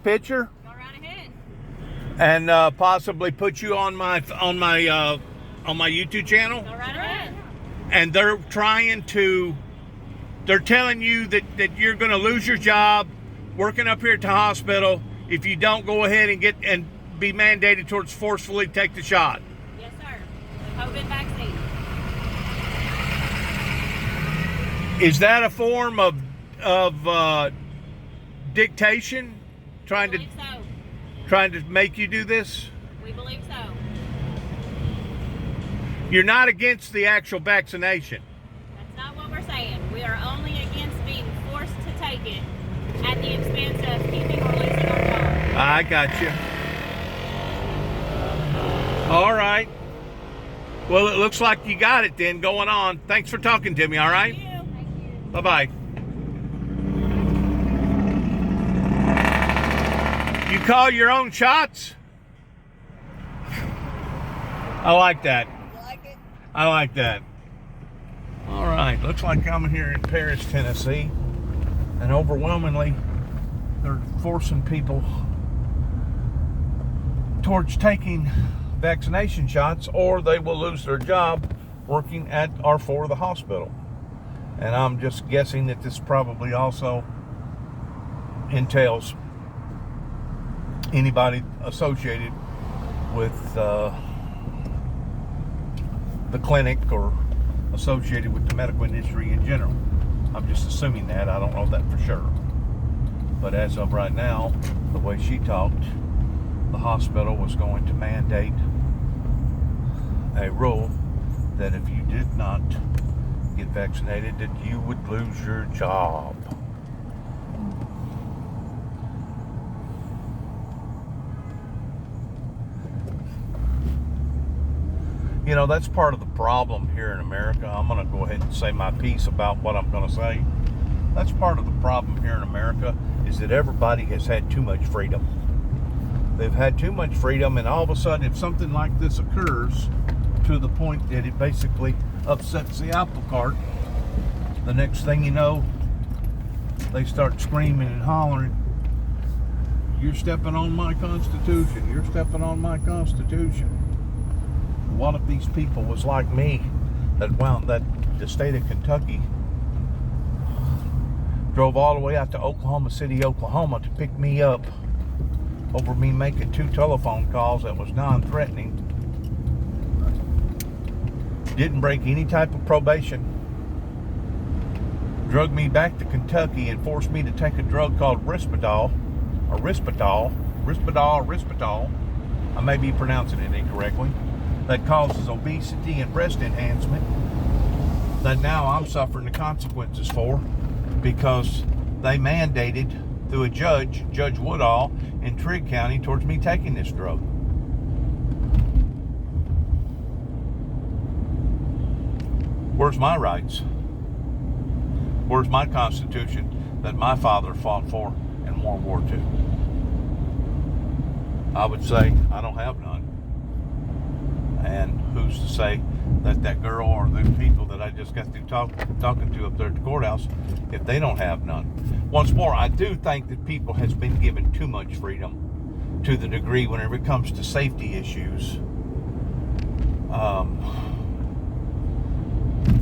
picture? Go right ahead. And possibly put you on my YouTube channel? Go right ahead. And they're telling you that you're going to lose your job working up here at the hospital if you don't go ahead and be mandated towards forcefully take the shot. Yes, sir. The COVID vaccine. Is that a form of dictation? Trying We believe so. to make you do this? We believe so. You're not against the actual vaccination. That's not what we're saying. We are only against being forced to take it at the expense of keeping or losing our job. I got you. All right. Well, it looks like you got it then going on. Thanks for talking to me, all right? Thank you. Bye-bye. You call your own shots? I like that. I like that. All right. Looks like I'm here in Paris, Tennessee. And overwhelmingly, they're forcing people towards taking vaccination shots, or they will lose their job working at R4, the hospital. And I'm just guessing that this probably also entails anybody associated with the clinic or associated with the medical industry in general. I'm just assuming that. I don't know that for sure. But as of right now, the way she talked, the hospital was going to mandate a rule that if you did not get vaccinated, that you would lose your job. You know, that's part of the problem here in America. I'm going to go ahead and say my piece about what I'm going to say. That's part of the problem here in America, is that everybody has had too much freedom. They've had too much freedom, and all of a sudden, if something like this occurs to the point that it basically upsets the apple cart, the next thing you know, they start screaming and hollering, "You're stepping on my Constitution. You're stepping on my Constitution." One of these people was like me, that the state of Kentucky drove all the way out to Oklahoma City, Oklahoma to pick me up over me making 2 telephone calls that was non-threatening. Didn't break any type of probation. Drug me back to Kentucky and forced me to take a drug called Risperdal. I may be pronouncing it incorrectly. That causes obesity and breast enhancement, that now I'm suffering the consequences for, because they mandated through a Judge Woodall in Trigg County, towards me taking this drug. Where's my rights? Where's my Constitution that my father fought for in World War II? I would say I don't have none. And who's to say that girl or the people that I just got through talking to up there at the courthouse, if they don't have none? Once more, I do think that people has been given too much freedom, to the degree whenever it comes to safety issues.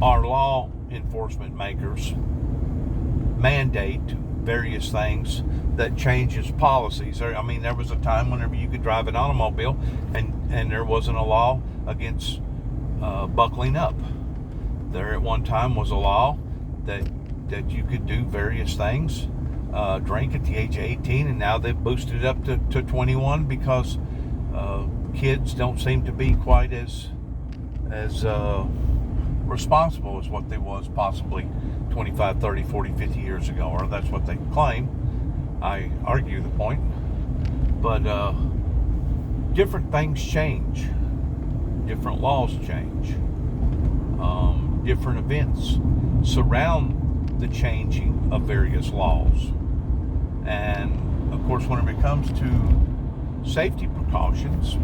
Our law enforcement makers mandate various things that changes policies. I mean, there was a time whenever you could drive an automobile and there wasn't a law against buckling up. There at one time was a law that you could do various things, drink at the age of 18, and now they've boosted it up to 21, because kids don't seem to be quite as responsible as what they was possibly 25, 30, 40, 50 years ago, or that's what they claim. I argue the point. But different things change. Different laws change. Different events surround the changing of various laws. And of course, whenever it comes to safety precautions,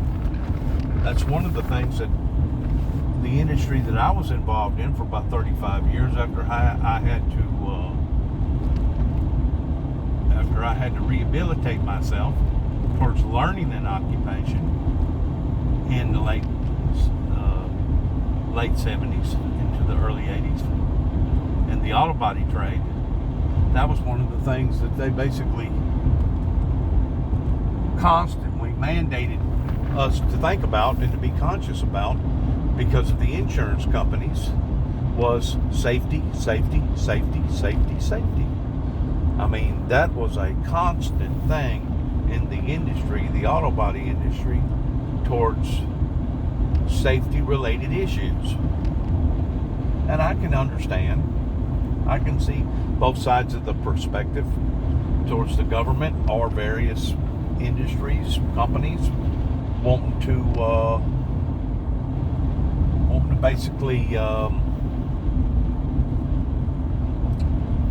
that's one of the things that the industry that I was involved in for about 35 years, after I had to after I had to rehabilitate myself towards learning an occupation in the late 70s into the early 80s in the auto body trade. That was one of the things that they basically constantly mandated us to think about and to be conscious about because of the insurance companies was safety, safety, safety, safety, safety. I mean, that was a constant thing in the industry, the auto body industry, towards safety related issues. And I can understand, I can see both sides of the perspective towards the government or various industries, companies wanting to basically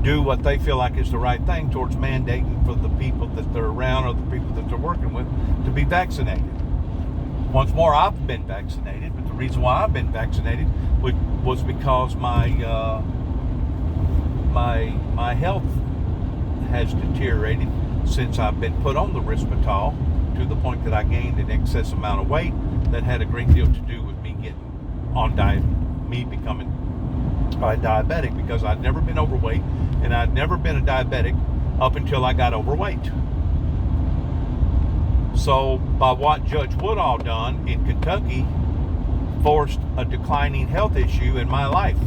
do what they feel like is the right thing towards mandating for the people that they're around or the people that they're working with to be vaccinated. Once more, I've been vaccinated, but the reason why I've been vaccinated was because my health has deteriorated since I've been put on the Risperdal, to the point that I gained an excess amount of weight that had a great deal to do with me becoming a diabetic, because I'd never been overweight and I'd never been a diabetic up until I got overweight. So by what Judge Woodall done in Kentucky forced a declining health issue in my life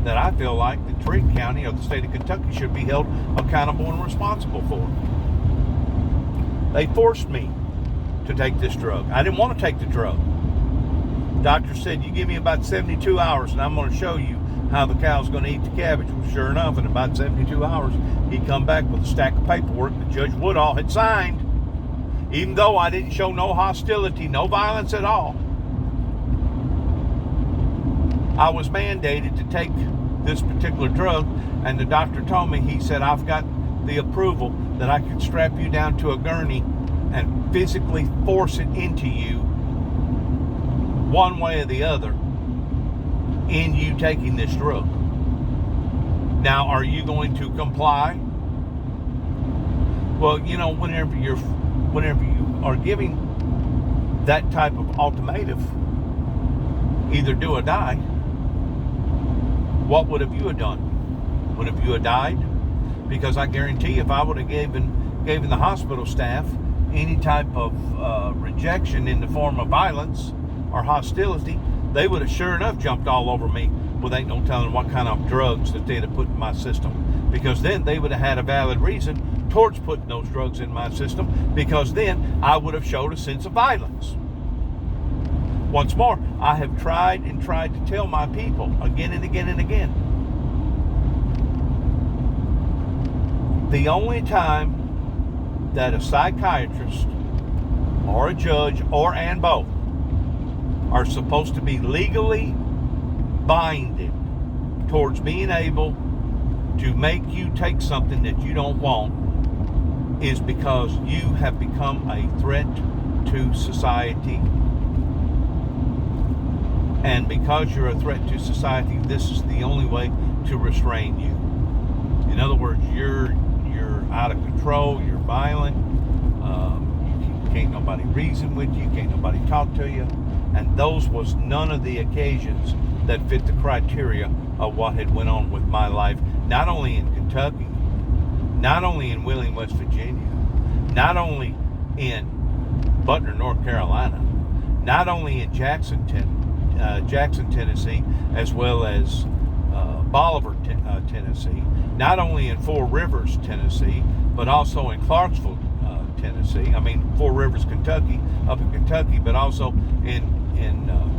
that I feel like the Trigg County or the state of Kentucky should be held accountable and responsible for. They forced me to take this drug. I didn't want to take the drug. Doctor said, you give me about 72 hours and I'm going to show you how the cow's going to eat the cabbage. Well, sure enough, in about 72 hours, he come back with a stack of paperwork that Judge Woodall had signed, even though I didn't show no hostility, no violence at all. I was mandated to take this particular drug, and the doctor told me, he said, I've got the approval that I could strap you down to a gurney and physically force it into you one way or the other in you taking this drug. Now, are you going to comply? Well, you know, whenever you are giving that type of ultimatum, either do or die, what would have you have done? Would have you have died? Because I guarantee you, if I would have given the hospital staff any type of rejection in the form of violence or hostility, they would have sure enough jumped all over me with ain't no telling what kind of drugs that they'd have put in my system. Because then they would have had a valid reason towards putting those drugs in my system, because then I would have showed a sense of violence. Once more, I have tried and tried to tell my people again and again and again. The only time that a psychiatrist or a judge and both are supposed to be legally binded towards being able to make you take something that you don't want is because you have become a threat to society. And because you're a threat to society, this is the only way to restrain you. In other words, you're out of control, you're violent, can't nobody reason with you, can't nobody talk to you. And those was none of the occasions that fit the criteria of what had went on with my life, not only in Kentucky, not only in Wheeling, West Virginia, not only in Butner, North Carolina, not only in Jackson, Tennessee, as well as Bolivar, Tennessee, not only in Four Rivers, Tennessee, but also in Clarksville, Tennessee. I mean, Four Rivers, Kentucky, up in Kentucky, but also in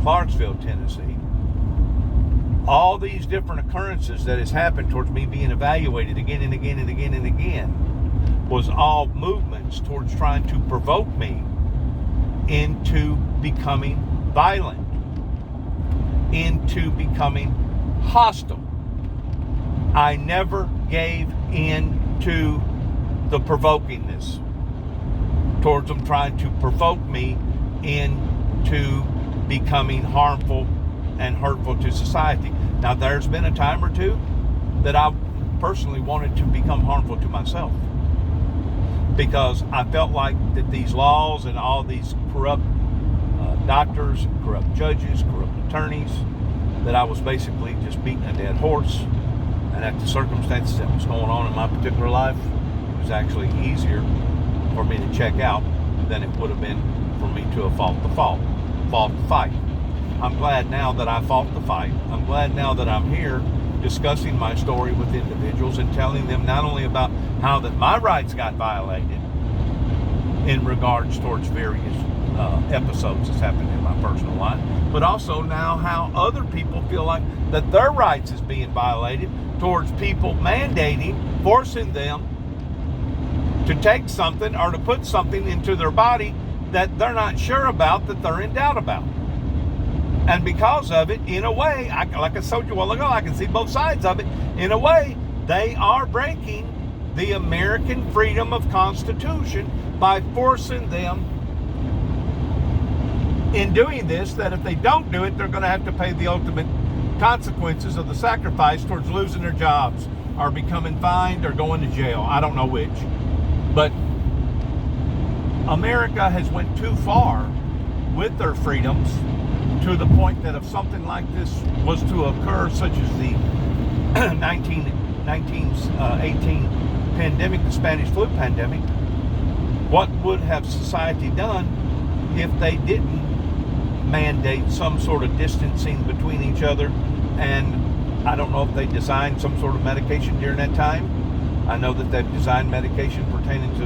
Clarksville, Tennessee. All these different occurrences that has happened towards me being evaluated again and again and again and again was all movements towards trying to provoke me into becoming violent, into becoming hostile. I never gave in to the provokingness towards them trying to provoke me into becoming harmful and hurtful to society. Now, there's been a time or two that I personally wanted to become harmful to myself. because I felt like that these laws and all these corrupt doctors, corrupt judges, corrupt attorneys, that I was basically just beating a dead horse, and that the circumstances that was going on in my particular life, it was actually easier for me to check out than it would have been for me to have fought the fight. I'm glad now that I fought the fight. I'm glad now that I'm here discussing my story with individuals and telling them not only about how that my rights got violated in regards towards various episodes that's happened in my personal life, but also now how other people feel like that their rights is being violated towards people mandating, forcing them to take something or to put something into their body that they're not sure about, that they're in doubt about. And because of it, in a way, like I told you a while ago, I can see both sides of it. In a way, they are breaking the American freedom of Constitution by forcing them in doing this, that if they don't do it, they're going to have to pay the ultimate consequences of the sacrifice towards losing their jobs or becoming fined or going to jail. I don't know which. But America has went too far with their freedoms to the point that if something like this was to occur, such as the 1918 pandemic, the Spanish flu pandemic, what would have society done if they didn't mandate some sort of distancing between each other? And I don't know if they designed some sort of medication during that time. I know that they've designed medication pertaining to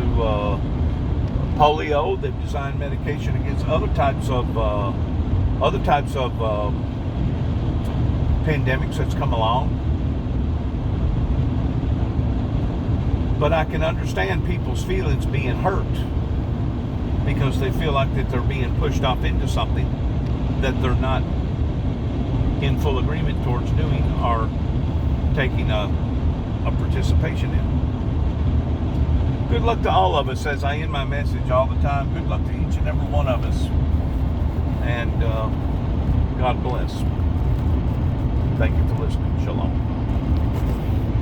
polio. They've designed medication against other types of pandemics that's come along. But I can understand people's feelings being hurt because they feel like that they're being pushed off into something that they're not in full agreement towards doing or taking a participation in. Good luck to all of us, as I end my message all the time. Good luck to each and every one of us. And God bless. Thank you for listening. Shalom.